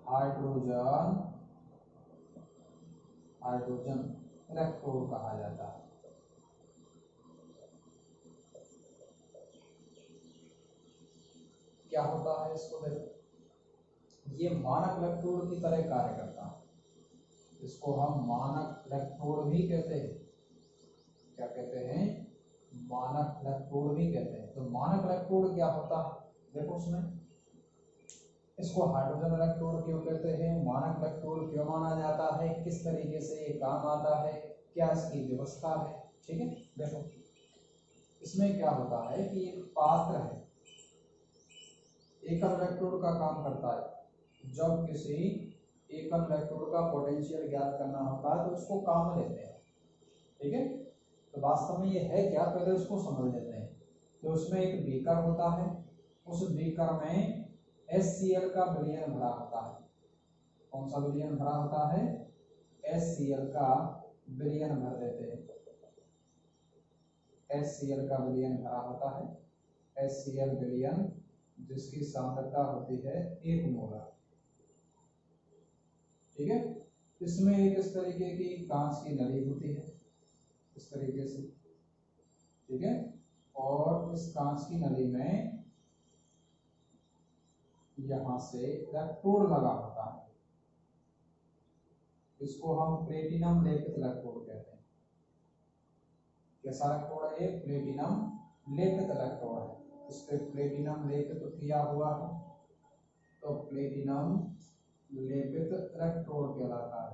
Hydrogen hydrogen electrode कहा जाता है। क्या होता है इसको देखो, ये मानक इलेक्ट्रोड की तरह कार्य करता है। इसको हम मानक इलेक्ट्रोड भी कहते हैं। क्या कहते हैं? मानक इलेक्ट्रोड भी कहते हैं। तो मानक इलेक्ट्रोड क्या होता है देखो, उसमें इसको हाइड्रोजन इलेक्ट्रोड क्यों कहते हैं, मानक इलेक्ट्रोड क्यों माना जाता है, किस तरीके से ये काम आता है, क्या इसकी व्यवस्था है। ठीक है, देखो इसमें क्या होता है कि एक पात्र है, एकल इलेक्ट्रोड का काम करता है। जब किसी एकल इलेक्ट्रोड का पोटेंशियल ज्ञात करना होता है तो उसको काम में लेते हैं। ठीक है, तो वास्तव में ये है क्या, पहले उसको समझ लेते हैं। तो उसमें एक बीकर होता है, उस बीकर में HCl का विलयन भरा होता है। कौन सा विलयन भरा होता है? HCl का विलयन भर देते हैं। HCl का विलयन भरा होता है। HCl विलयन जिसकी सांद्रता होती है 1 मोलर। ठीक है, इसमें एक इस तरीके की कांच की नली होती है, इस तरीके से। ठीक है, और इस कांच की नली में यहां से इलेक्ट्रोड लगा होता है। इसको हम प्लेटिनम लेपित इलेक्ट्रोड कहते हैं। कैसा इलेक्ट्रोड है? प्लेटिनम लेपित इलेक्ट्रोड है। इस पे प्लेटिनम लेपित किया हुआ है, तो प्लेटिनम लेपित इलेक्ट्रोड कहलाता है।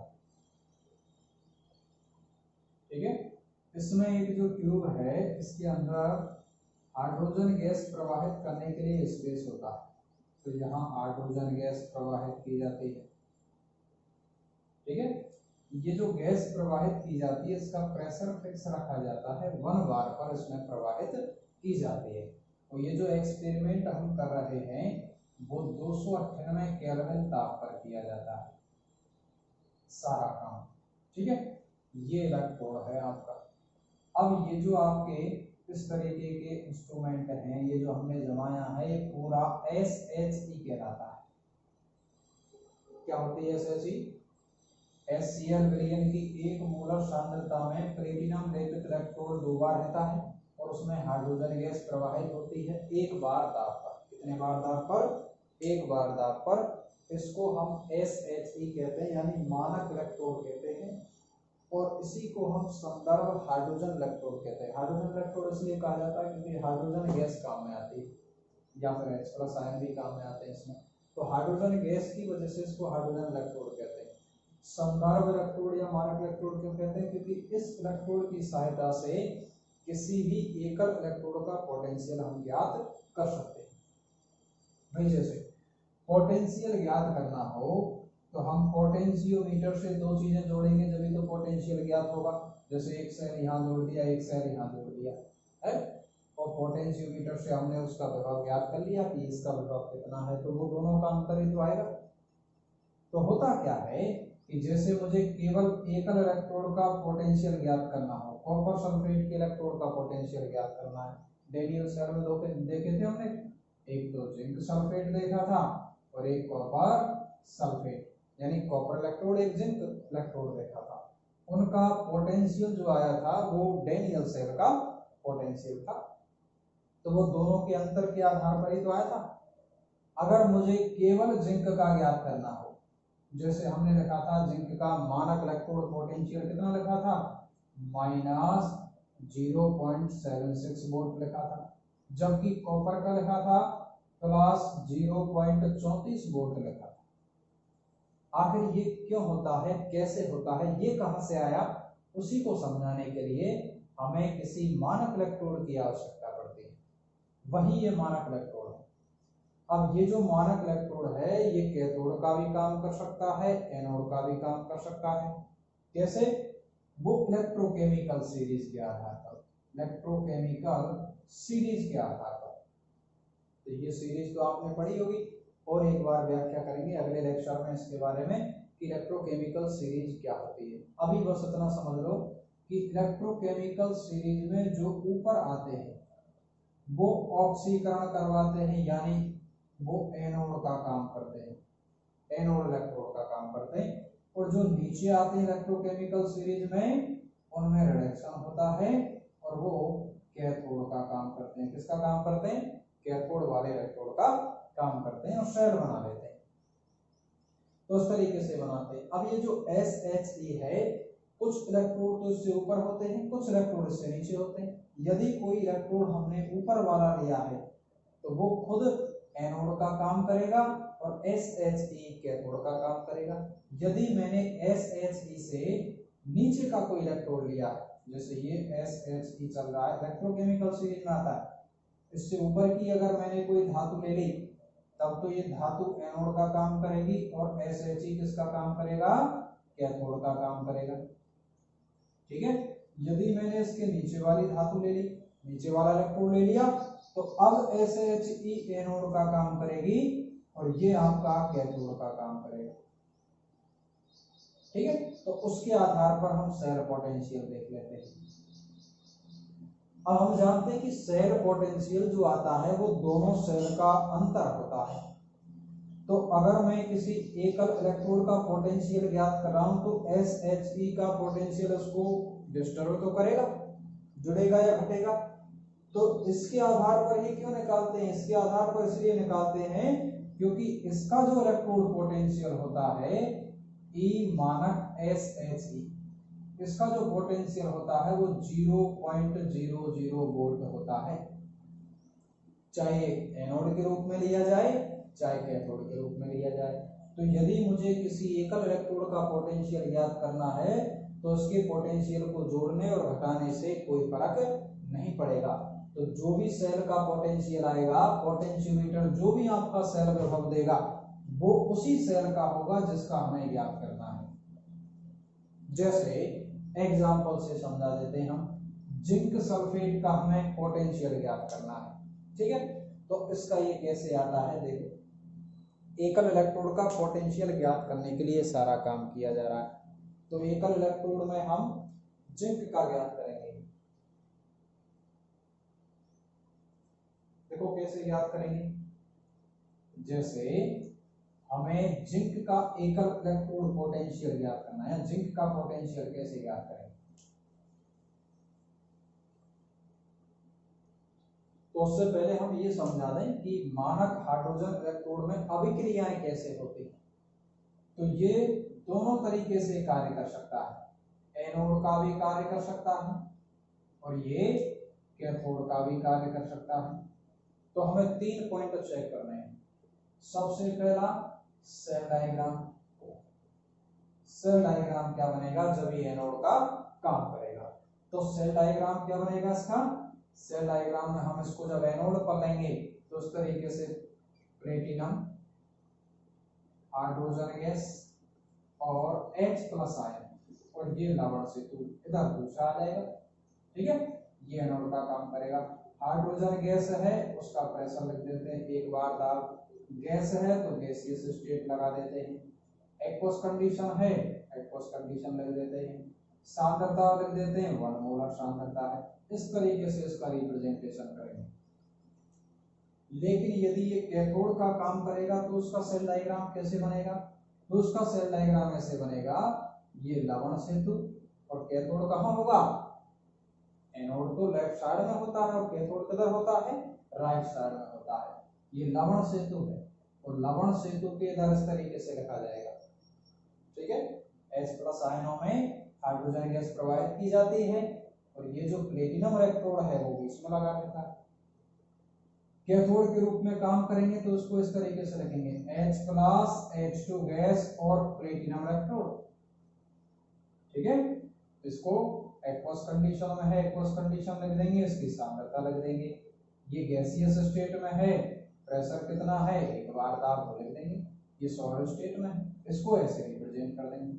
ठीक है, इसमें एक जो ट्यूब है, इसके अंदर हाइड्रोजन गैस प्रवाहित करने के लिए स्पेस होता है। तो यहाँ हाइड्रोजन गैस प्रवाहित की जाती है। ठीक है, ये जो गैस प्रवाहित की जाती है इसका प्रेशर फिक्स रखा जाता है, 1 बार पर इसमें प्रवाहित की जाती है। और ये जो एक्सपेरिमेंट हम कर रहे हैं वो 298 केल्विन ताप पर किया जाता है सारा काम। ठीक है, ये इलेक्ट्रोड है आपका। अब ये जो आपके इस तरीके के इंस्ट्रूमेंट हैं, ये जो हमने जमाया है, ये पूरा SHE कहलाता है। क्या होती है SHE? HCl विलयन की 1 मोलर सांद्रता में प्लेटिनम लेपित इलेक्ट्रोड 2 बार रहता है और उसमें हाइड्रोजन गैस प्रवाहित होती है 1 बार दाब पर। कितने बार दाब पर? 1 बार दाब पर। इसको हम SHE कहते हैं, यानी मानक इलेक्ट्रोड कहते हैं। और इसी को हम संदर्भ हाइड्रोजन इलेक्ट्रोड कहते हैं। हाइड्रोजन इलेक्ट्रोड इसलिए कहा जाता है क्योंकि हाइड्रोजन गैस काम में आती है, या फिर H+ आयन भी काम में आते हैं इसमें। तो हाइड्रोजन गैस की वजह से इसको हाइड्रोजन इलेक्ट्रोड कहते हैं। संदर्भ इलेक्ट्रोड या मानक इलेक्ट्रोड क्यों कहते हैं? क्योंकि इस इलेक्ट्रोड की सहायता से किसी भी एकल इलेक्ट्रोड का पोटेंशियल हम ज्ञात कर सकते हैं। भाई जैसे पोटेंशियल ज्ञात करना हो तो हम पोटेंशियोमीटर से 2 चीजें जोड़ेंगे जब तो पोटेंशियल ज्ञात होगा। जैसे एक सेल यहाँ जोड़ दिया, एक सेल यहाँ जोड़ दिया है, और पोटेंशियोमीटर से हमने उसका विभव ज्ञात कर लिया कि इसका विभव कितना है, तो वो दोनों का अंतर ही तो आएगा। तो होता क्या है कि जैसे मुझे केवल एकल इलेक्ट्रोड का पोटेंशियल ज्ञात करना हो, कॉपर सल्फेट के इलेक्ट्रोड का पोटेंशियल ज्ञात करना है। डेनियल सेल में दो देखे थे हमने, एक तो जिंक सल्फेट देखा था और एक कॉपर सल्फेट, यानी कॉपर इलेक्ट्रोड एक जिंक इलेक्ट्रोड देखा था। उनका पोटेंशियल जो आया था वो डेनियल सेल का पोटेंशियल था। तो वो दोनों के अंतर के आधार पर ही तो आया था। अगर मुझे केवल जिंक का ज्ञात करना हो, जैसे हमने लिखा था जिंक का मानक इलेक्ट्रोड पोटेंशियल कितना लिखा था? -0.76 वोल्ट लिखा था, जबकि कॉपर का लिखा था +0.34 वोल्ट लिखा था। आखिर ये क्यों होता है, कैसे होता है, ये कहां से आया, उसी को समझाने के लिए हमें किसी मानक इलेक्ट्रोड की आवश्यकता पड़ती है। वही ये मानक इलेक्ट्रोड है। अब ये जो मानक इलेक्ट्रोड है ये कैथोड का भी काम कर सकता है, एनोड का भी काम कर सकता है। कैसे? वो इलेक्ट्रोकेमिकल सीरीज के आधार पर, इलेक्ट्रोकेमिकल सीरीज के आधार पर। तो ये सीरीज तो आपने पढ़ी होगी और एक बार व्याख्या करेंगे अगले लेक्चर में इसके बारे में कि इलेक्ट्रोकेमिकल सीरीज क्या होती है। अभी बस इतना समझ लो कि इलेक्ट्रोकेमिकल सीरीज में जो ऊपर आते हैं वो ऑक्सीकरण करवाते हैं, यानी वो एनोड का काम करते हैं। एनोड इलेक्ट्रोड का काम करते हैं, और जो नीचे आते हैं इलेक्ट्रोकेमिकल सीरीज में उनमें रिडक्शन होता है और वो कैथोड का काम करते हैं। किसका काम करते हैं? कैथोड वाले इलेक्ट्रोड का काम करते हैं और शेल बना लेते हैं। तो इस तरीके से बनाते हैं। अब ये जो SHE है, कुछ इलेक्ट्रोड तो इससे ऊपर होते हैं, कुछ इलेक्ट्रोड इससे नीचे होते हैं। यदि कोई इलेक्ट्रोड हमने ऊपर वाला लिया है तो वो खुद एनोड का काम करेगा और SHE कैथोड का काम करेगा। यदि मैंने SHE से नीचे का कोई इलेक्ट्रोड लिया, जैसे ये SHE चल रहा है, इलेक्ट्रोकेमिकल सीरीज में आता है, इससे ऊपर की अगर मैंने कोई धातु ले ली तब तो ये धातु एनोड का काम करेगी और SHE किसका काम करेगा? कैथोड का काम करेगा। ठीक है। यदि मैंने इसके नीचे वाली धातु ले ली, नीचे वाला इलेक्ट्रोड ले लिया, तो अब SHE एनोड का काम करेगी और ये आपका कैथोड का काम करेगा। ठीक है। तो उसके आधार पर हम सेल पोटेंशियल देख लेते हैं। अब हम जानते हैं कि सेल पोटेंशियल जो आता है वो दोनों सेल का अंतर होता है। तो अगर मैं किसी एकल इलेक्ट्रोड का पोटेंशियल ज्ञात कर रहा हूं तो SHE का पोटेंशियल उसको डिस्टर्ब तो करेगा, जुड़ेगा या घटेगा। तो इसके आधार पर ये क्यों निकालते हैं? इसके आधार पर इसलिए निकालते हैं क्योंकि इसका जो इलेक्ट्रोड पोटेंशियल होता है E मानक SHE, इसका जो पोटेंशियल होता है वो 0.00 वोल्ट होता है, चाहे एनोड के रूप में लिया जाए चाहे कैथोड के रूप में लिया जाए। तो यदि मुझे किसी एकल इलेक्ट्रोड का पोटेंशियल ज्ञात करना है तो उसके पोटेंशियल को जोड़ने और घटाने से कोई फर्क नहीं पड़ेगा। तो जो भी सेल का पोटेंशियल आएगा, पोटेंशियोमीटर जो भी आपका सेल विभव देगा वो उसी सेल का होगा जिसका हमें ज्ञात करना है। जैसे एग्जांपल से समझा देते हैं, हम जिंक सल्फेट का हमें पोटेंशियल ज्ञात करना है। ठीक है। तो इसका ये कैसे आता है, देखो एकल इलेक्ट्रोड का पोटेंशियल ज्ञात करने के लिए सारा काम किया जा रहा है। तो एकल इलेक्ट्रोड में हम जिंक का ज्ञात करेंगे। देखो कैसे ज्ञात करेंगे, जैसे हमें जिंक का एकल इलेक्ट्रोड पोटेंशियल ज्ञात करना है। जिंक का पोटेंशियल कैसे ज्ञात करेंगे? तो उससे पहले हम ये समझा दें कि मानक हाइड्रोजन इलेक्ट्रोड में अभिक्रियाएं कैसे होती हैं। तो ये दोनों तरीके से कार्य कर सकता है, एनोड का भी कार्य कर सकता है और ये कैथोड का भी कार्य कर सकता है। तो हमें 3 पॉइंट चेक करने हैं। सबसे पहला सेल डायग्राम। सेल डायग्राम क्या बनेगा जब ये एनोड का काम करेगा? तो सेल डायग्राम क्या बनेगा इसका? सेल डायग्राम में हम इसको जब एनोड पर लेंगे तो इस तरीके से प्लेटिनम, हाइड्रोजन गैस और H+ आयन और ये लवण सेतु इधर दूसरा आ जाएगा। ठीक है। ये एनोड का काम करेगा। हाइड्रोजन गैस है उसका प्रेशर लिख देते हैं, एक बार दाब। गैस है तो गैसियस स्टेट लगा देते हैं। एक्वस कंडीशन है, एक्वस कंडीशन लिख देते हैं। सांद्रता लिख देते हैं, 1 मोलर सांद्रता है। इस तरीके से इसका रिप्रेजेंटेशन करेंगे। लेकिन यदि ये कैथोड का काम करेगा तो उसका सेल डायग्राम कैसे बनेगा? तो उसका सेल डायग्राम ऐसे बनेगा, ये लवण सेतु और कैथोड कहाँ होगा? एनोड तो लेफ्ट साइड में होता है और कैथोड किधर होता है? राइट साइड में होता है। ये लवण सेतु है और लवण सेतु के इधर इस तरीके से लिखा जाएगा। ठीक है। H+ आयनों में हाइड्रोजन गैस प्रवाहित की जाती है और ये जो प्लेटिनम इलेक्ट्रोड है वो बीच में लगा रहता है। कैथोड के रूप में काम करेंगे तो उसको इस तरीके से लिखेंगे, H+ H2 गैस और प्लेटिनम इलेक्ट्रोड। ठीक है। इसको एक्वस कंडीशन में है, एक्वस कंडीशन लिख देंगे, इसकी सांद्रता लिख देंगे। ये गैसियस स्टेट में है, प्रेशर कितना है, एक बार दाब लिख देंगे। ये सॉलिड स्टेट में है, इसको ऐसे रिप्रेजेंट कर देंगे।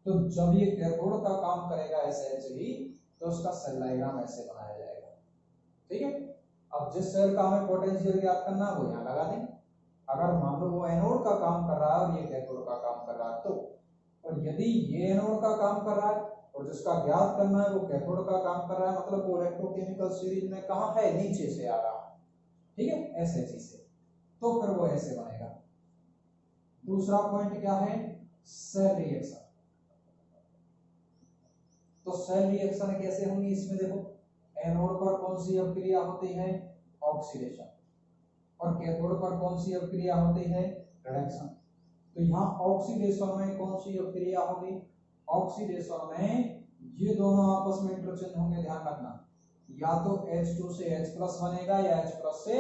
तो जब ये कैथोड का काम करेगा SHE तो उसका सेल डायग्राम ऐसे बनाया जाएगा। ठीक है। अब जिस सेल का हमें पोटेंशियल ज्ञात करना है वो यहाँ लगा देंगे। अगर मान लो वो एनोड का काम कर रहा है और ये कैथोड का काम कर रहा है तो, और यदि ये एनोड का काम कर रहा है और जिसका ज्ञात करना है वो कैथोड का काम कर रहा है, मतलब वो इलेक्ट्रोकेमिकल सीरीज में कहाँ है? नीचे से आ रहा है। ठीक है, SHE से। तो फिर वो ऐसे बनेगा, दूसरा पॉइंट क्या है, सेल रिएक्शन। तो सेल रिएक्शन कैसे होंगी, इसमें देखो एनोड पर कौन सी अभिक्रिया होती है, ऑक्सीडेशन, और कैथोड पर कौन सी अभिक्रिया होती है, रिडक्शन। तो यहाँ ऑक्सीडेशन में कौन सी अभिक्रिया होगी, ऑक्सीडेशन में ये दोनों आपस में इंटरचेंज होंगे, ध्यान रखना, या तो H2 से H+ बनेगा या H+ से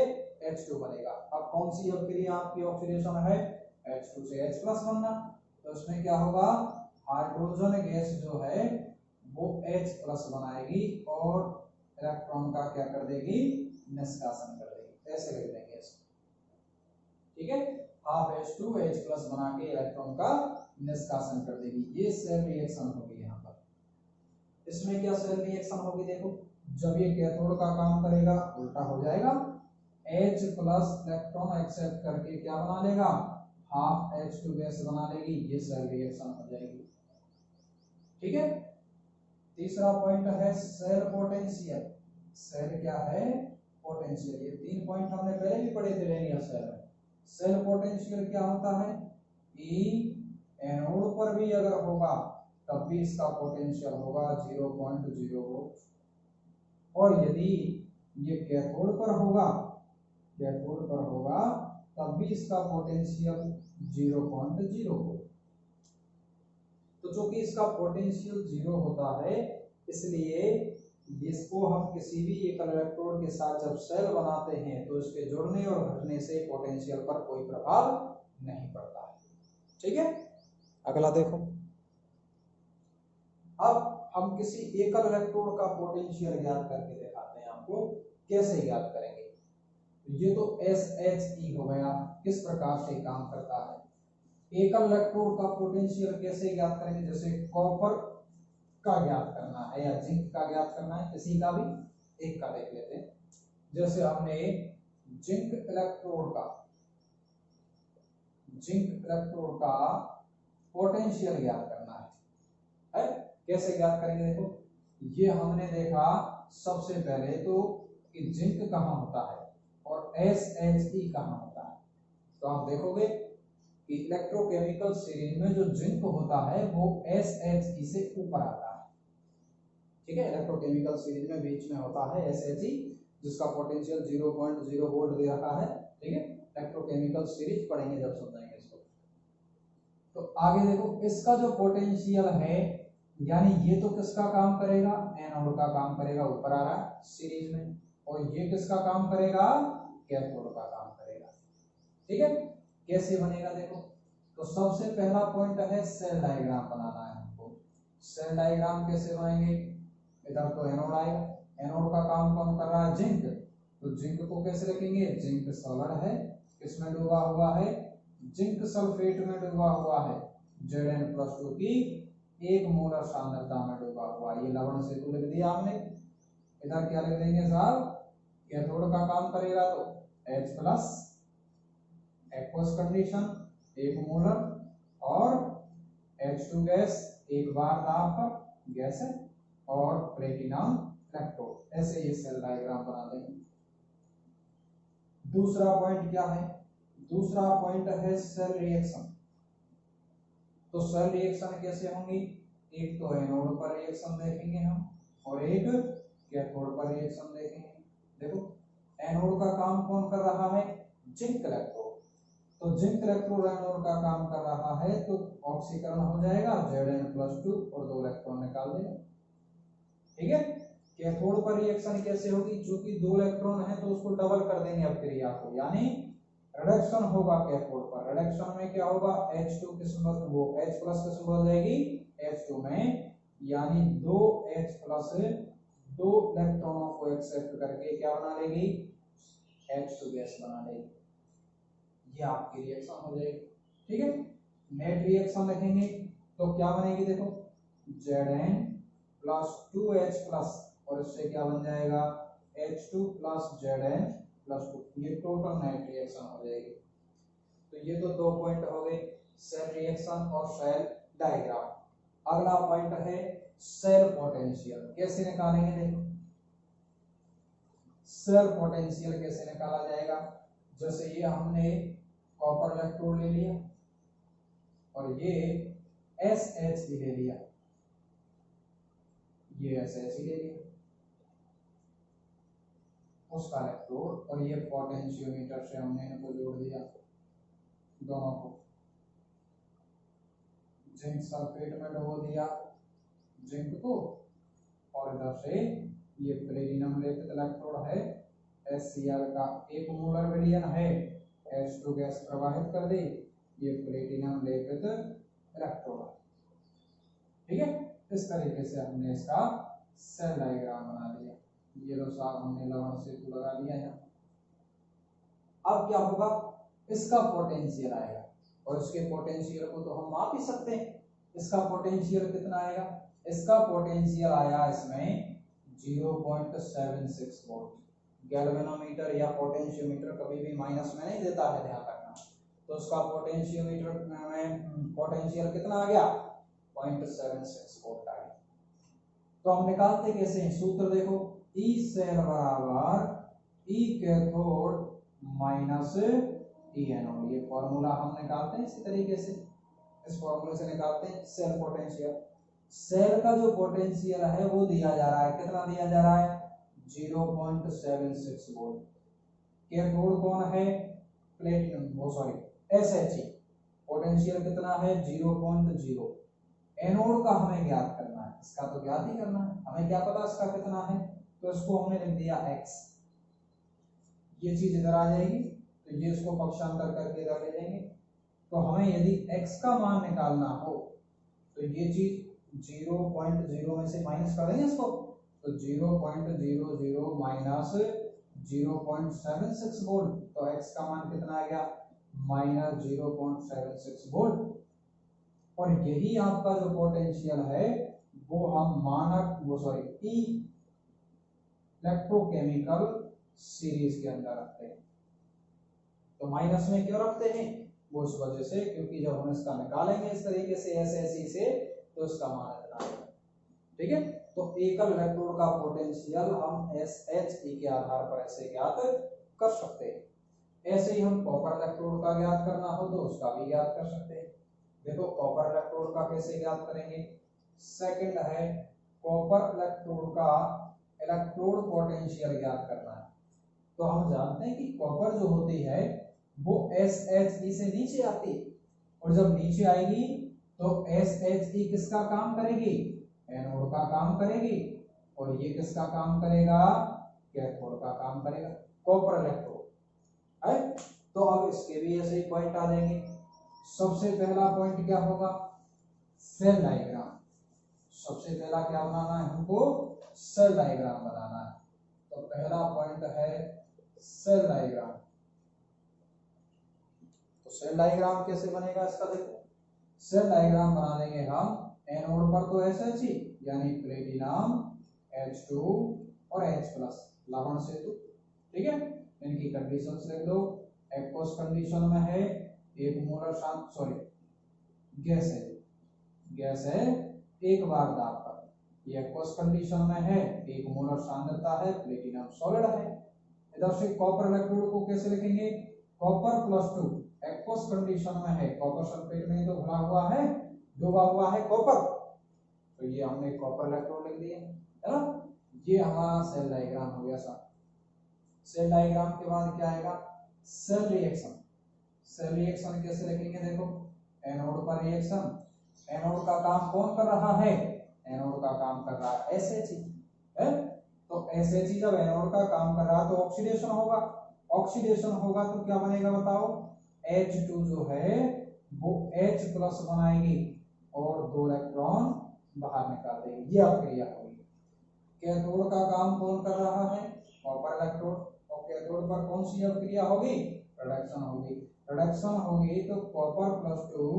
H2 बनेगा। अब कौन सी अभिक्रिया आपकी ऑक्सीडेशन है, H2 से H+ बनना, तो इसमें क्या होगा, हाइड्रोजन गैस जो है वो H+ बनाएगी और इलेक्ट्रॉन का क्या कर देगी, निष्कासन कर देगी, ऐसे लिख देंगे इसको, ठीक है, हाफ H2 H+ बना के इलेक्ट्रॉन का निष्कासन कर देगी। ये सेल रिएक्शन होगी यहाँ पर। इसमें क्या सेल रिएक्शन होगी, देखो जब ये कैथोड का काम करेगा उल्टा हो जाएगा, H+ इलेक्ट्रॉन एक्सेप्ट करके क्या बना लेगा, हाफ H2 गैस बना लेगी, ये सेल रिएक्शन हो जाएगी, ठीक है। तीसरा पॉइंट है सेल पोटेंशियल। सेल क्या है, पोटेंशियल। ये 3 पॉइंट हमने पहले भी पढ़े थे लिनियर सेल में। सेल पोटेंशियल क्या होता है, एनोड पर भी अगर होगा तब भी इसका पोटेंशियल होगा 0.0 वोल्ट, और यदि ये कैथोड पर होगा तब भी इसका पोटेंशियल 0.0 वोल्ट। तो चूंकि इसका पोटेंशियल 0 होता है, इसलिए इसको हम किसी भी एक इलेक्ट्रोड के साथ जब सेल बनाते हैं तो इसके जुड़ने और घटने से पोटेंशियल पर कोई प्रभाव नहीं पड़ता है, ठीक है। अगला देखो, अब हम किसी एकल इलेक्ट्रोड का पोटेंशियल ज्ञात करके दिखाते हैं आपको, कैसे ज्ञात करेंगे। ये तो SHE हो गया, किस प्रकार से काम करता है। एकल इलेक्ट्रोड का पोटेंशियल कैसे ज्ञात करेंगे, जैसे कॉपर का ज्ञात करना है या जिंक का ज्ञात करना है, किसी का भी एक का देख लेते हैं। जैसे हमने जिंक इलेक्ट्रोड का पोटेंशियल ज्ञात करना है, कैसे ज्ञात करेंगे, देखो ये हमने देखा सबसे पहले तो कि जिंक कहाँ होता है और SHE कहाँ होता है। तो आप देखोगे कि इलेक्ट्रोकेमिकल सीरीज में जो जिंक होता है वो SHE से ऊपर आता है, ठीक है। इलेक्ट्रोकेमिकल सीरीज में बीच में होता है SHE, जिसका पोटेंशियल 0.0 वोल्ट दे रखा है, ठीक है। इलेक्ट्रोकेमिकल सीरीज पढ़ेंगे जब समझाएंगे इसको। तो आगे देखो, इसका जो पोटेंशियल है, यानी ये तो किसका काम करेगा, एनोड का काम करेगा, ऊपर आ रहा है सीरीज में, और ये किसका काम करेगा, कैथोड का काम करेगा, ठीक है। कैसे बनेगा देखो, तो सबसे पहला पॉइंट है सेल डायग्राम बनाना है हमको। सेल डायग्राम कैसे बनाएंगे, इधर तो एनोड आएगा, एनोड का काम कौन कर रहा है, जिंक, तो जिंक को कैसे रखेंगे, जिंक सॉलिड है, किसमें डूबा हुआ है, जिंक सल्फेट में डूबा हुआ है, Zn+2 की 1 मोलर सांद्रता में डूबा हुआ। ये लवण सेतु लिख दिया हमने। इधर क्या लिख देंगे साहब, कैथोड का काम करेगा तो H+, एक्वस कंडीशन 1 मोलर, और H2 गैस 1 बार दाब पर गैस है, और प्लेटिनम इलेक्ट्रोड। ऐसे ये सेल डायग्राम बना देंगे। दूसरा पॉइंट क्या है, दूसरा पॉइंट है सेल रिएक्शन। तो सेल रिएक्शन कैसे होंगी, एक तो एनोड पर रिएक्शन देखेंगे हम, और एक कैथोड पर रिएक्शन देखेंगे। देखो एनोड का काम कौन कर रहा है, जिंक इलेक्ट्रोड, तो जिंक इलेक्ट्रोड एनोड का काम कर रहा है, तो ऑक्सीकरण हो जाएगा, Zn+2 और 2 इलेक्ट्रॉन निकाल देगा, ठीक है। कैथोड पर रिएक्शन कैसे होगी, चूंकि 2 इलेक्ट्रॉन है तो उसको डबल कर देंगे अभिक्रिया को, यानी रिडक्शन होगा कैथोड पर। रिडक्शन में क्या होगा, H2 किस्म वो H+ किस्म हो जाएगी H2 में, यानी 2H+ 2 इलेक्ट्रॉनों को एक्सेप्ट करके क्या बना लेगी, H2 गैस बना लेगी। ये आपकी रिएक्शन हो जाएगी, ठीक है। नेट रिएक्शन लिखेंगे तो क्या बनेगी, देखो Zn+2H+, और इससे क्या बन जाएगा, H2 + Zn+2, ये टोटल नेट रिएक्शन हो जाएगी। तो ये तो 2 पॉइंट हो गए, सेल रिएक्शन और सेल डायग्राम। अगला पॉइंट है सेल पोटेंशियल। कैसे निकालेंगे, देखो सेल पोटेंशियल कैसे निकाला जाएगा। जैसे ये हमने कॉपर इलेक्ट्रोड ले लिया, और ये SH ही ले लिया, ये SH ही ले लिया उसका इलेक्ट्रोड, और ये पोटेंशियोमीटर से हमने इनको जोड़ दिया दोनों को, जिंक सल्फेट में डुबो दिया जिंक को, और इधर से ये प्लेटिनम लेपित इलेक्ट्रोड है HCl का 1 मोलर विलयन है, H2 गैस प्रवाहित कर दी, ये प्लेटिनम लेपित इलेक्ट्रोड है। ठीक है, इस तरीके से हमने इसका सेल डायग्राम बना लिया। ये लो साहब हमने लवण सेतु लगा लिया है। अब क्या होगा, इसका पोटेंशियल आएगा, और इसके पोटेंशियल को तो हम माप ही सकते हैं। इसका पोटेंशियल कितना आएगा, इसका पोटेंशियल आया इसमें 0.76 वोल्ट। गैल्वेनोमीटर या पोटेंशियोमीटर कभी भी माइनस में नहीं देता है, ध्यान रखना। तो उसका पोटेंशियोमीटर में पोटेंशियल कितना आ गया, 0.76 वोल्ट आ गया। तो हम निकालते कैसे हैं, सूत्र देखो, ई सेल बराबर ई कैथोड माइनस ई एनोड, ये फॉर्मूला हम निकालते हैं इसी तरीके से, इस फॉर्मूले से निकालते हैं सेल पोटेंशियल। सेल का जो पोटेंशियल है वो दिया जा रहा है, कितना दिया जा रहा है, 0.76 वोल्ट। कैथोड कौन है, प्लेटिनम, वो सॉरी SH, पोटेंशियल कितना है 0.0। एनोड का हमें ज्ञात करना है, इसका तो ज्ञात ही करना है, हमें क्या पता इसका कितना है, तो इसको हमने लिख दिया x। ये चीज इधर आ जाएगी, तो ये इसको पक्षांतर करके इधर ले जाएंगे। तो हमें यदि x का मान निकालना हो तो ये चीज 0.0 में से माइनस कर देंगे इसको, तो 0.00 माइनस 0.76 वोल्ट, तो x का मान कितना आ गया, माइनस 0.76 वोल्ट। और यही आपका जो पोटेंशियल है वो हम मानक इलेक्ट्रोकेमिकल सीरीज के अंदर रखते हैं। तो माइनस में क्यों रखते हैं, वो इस वजह से क्योंकि जब हम इसका निकालेंगे इस तरीके से SSE से, तो इसका मान इतना आएगा। ठीक है, तो एकल इलेक्ट्रोड का पोटेंशियल हम SHE के आधार पर ऐसे ज्ञात कर सकते हैं। ऐसे ही हम कॉपर इलेक्ट्रोड का ज्ञात करना हो तो उसका भी ज्ञात कर सकते हैं। देखो कॉपर इलेक्ट्रोड का कैसे ज्ञात करेंगे, सेकंड है कॉपर इलेक्ट्रोड का इलेक्ट्रोड पोटेंशियल ज्ञात करना है। तो हम जानते हैं कि कॉपर जो होती है वो SHE से नीचे आती है, और जब नीचे आएगी तो SHE किसका काम करेगी, एनोड का काम करेगी, और ये किसका काम करेगा, कैथोड का काम करेगा, कॉपर इलेक्ट्रोड है। तो अब इसके भी ऐसे ही पॉइंट आ जाएंगे। सबसे पहला पॉइंट क्या होगा, सेल डायग्राम। सबसे पहला क्या बनाना है हमको, सेल डायग्राम बनाना है। तो पहला पॉइंट है सेल डायग्राम। तो सेल डायग्राम कैसे बनेगा इसका देखो, सेल डायग्राम बना देंगे हम, एनोड पर तो SH यानी प्लेटिनम H2 और H+ लवण सेतु। ठीक है, इनकी कंडीशंस लिख दो। एक्वस कंडीशन में है 1 मोलर गैस है 1 बार दाब पर। ये एक्वस कंडीशन में है 1 मोलर सांद्रता है, प्लेटिनम सॉलिड है। इधर से कॉपर इलेक्ट्रोड को कैसे लिखेंगे, कॉपर +2 एक्वस कंडीशन में है, कॉपर सल्फेट में तो भरा हुआ है, डूबा हुआ है कॉपर, तो ये हमने कॉपर इलेक्ट्रोड लिख दिया है ना। ये हमारा सेल डायग्राम हो गया साहब। सेल डायग्राम के बाद क्या आएगा, सेल रिएक्शन। सेल रिएक्शन कैसे लिखेंगे, देखो एनोड पर रिएक्शन, एनोड का काम कौन कर रहा है, एनोड का काम कर रहा है SH है। तो SH जब एनोड का काम कर रहा है तो ऑक्सीडेशन होगा, ऑक्सीडेशन होगा तो क्या बनेगा बताओ, H2 जो है वो H+ बनाएगी और 2 इलेक्ट्रॉन बाहर निकाल देगी, ये अभिक्रिया होगी। कैथोड का काम कौन कर रहा है, कॉपर इलेक्ट्रोड, और कैथोड पर कौन सी अभिक्रिया होगी, रिडक्शन होगी। रिडक्शन होगी तो कॉपर +2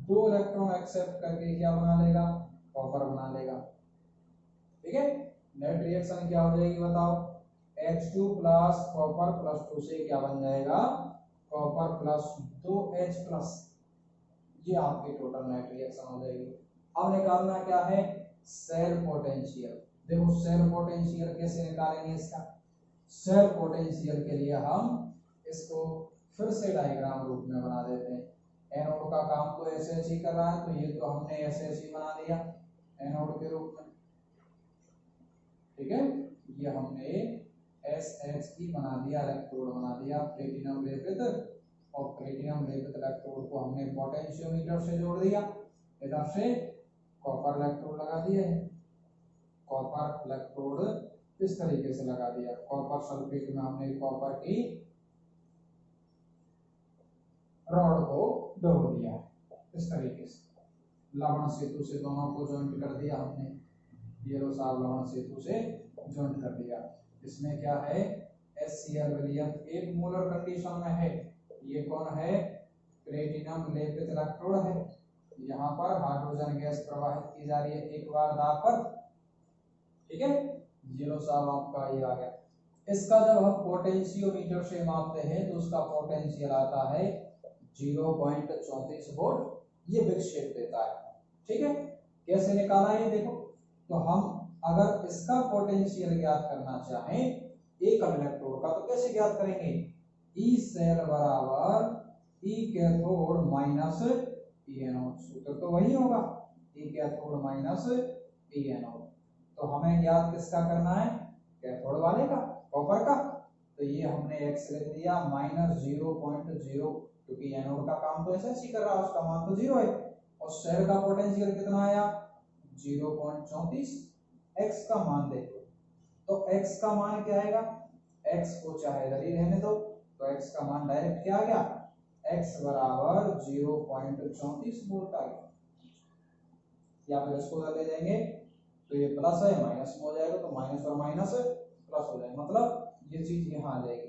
2 इलेक्ट्रॉन एक्सेप्ट करके क्या बना लेगा, कॉपर बना लेगा। ठीक है, नेट रिएक्शन क्या हो जाएगी बताओ, H2 प्लस कॉपर +2 से क्या बन जाएगा, कॉपर +2H+, ये आपकी टोटल नेट रिएक्शन हो जाएगी। अब निकालना क्या है, सेल पोटेंशियल। देखो सेल पोटेंशियल कैसे निकालेंगे इसका, सेल पोटेंशियल के लिए हम इसको फिर से डायग्राम रूप में बना देते हैं। एनोड का काम तो SH ही कर रहा है, तो ये तो हमने SH ही बना दिया एनोड के रूप में, ठीक है। ये हमने SH ही बना दिया, इलेक्ट्रोड बना दिया प्लेटिनम लेपित, और प्लेटिनम लेपित इलेक्ट्रोड को हमने पोटेंशियोमीटर से जोड़ दिया, इधर से कॉपर इलेक्ट्रोड लगा दिया है, कॉपर इलेक्ट्रोड इस तरीके से लगा दिया। कॉपर सल्फेट में हमने कॉपर की रॉड को डुबो दिया इस तरीके से, लवण सेतु से दोनों को जॉइंट कर दिया हमने, ये लो साहब लवण सेतु से जॉइंट कर दिया। इसमें क्या है, HCl विलयन एक मोलर कंडीशन में है, ये कौन है, प्लेटिनम लेपित इलेक्ट्रोड है, यहाँ पर हाइड्रोजन गैस प्रवाहित की जा रही है एक बार दाब पर, ठीक है। जीरो साहब आपका ये आ गया। इसका जब हम पोटेंशियोमीटर से मापते हैं तो उसका पोटेंशियल आता है 0.34 वोल्ट, ये विक्षेप देता है, ठीक है। कैसे निकाला है देखो, तो हम अगर इसका पोटेंशियल ज्ञात करना चाहें एक इलेक्ट्रोड का, तो कैसे ज्ञात करेंगे, ई सेल बराबर ई कैथोड माइनस ई एनोड, सूत्र तो वही होगा, ई कैथोड माइनस ई एनोड। तो हमें ज्ञात किसका करना है, कैथोड वाले का, कॉपर का, तो ये हमने x लिख दिया -0.0, क्योंकि एनोड का काम तो ऐसा ही कर रहा है, उसका मान तो 0 है, और सेल का पोटेंशियल कितना आया 0.34, x का मान देखो, तो x का मान क्या आएगा, x को चाहे इधर ही रहने दो, तो x का मान डायरेक्ट क्या आ गया, x बराबर 0.34 वोल्ट आ गया, या फिर इसको ले जाएंगे तो ये प्लस है माइनस में हो जाएगा, तो माइनस और माइनस प्लस हो जाएगा, मतलब ये चीज यहाँ आ जाएगी,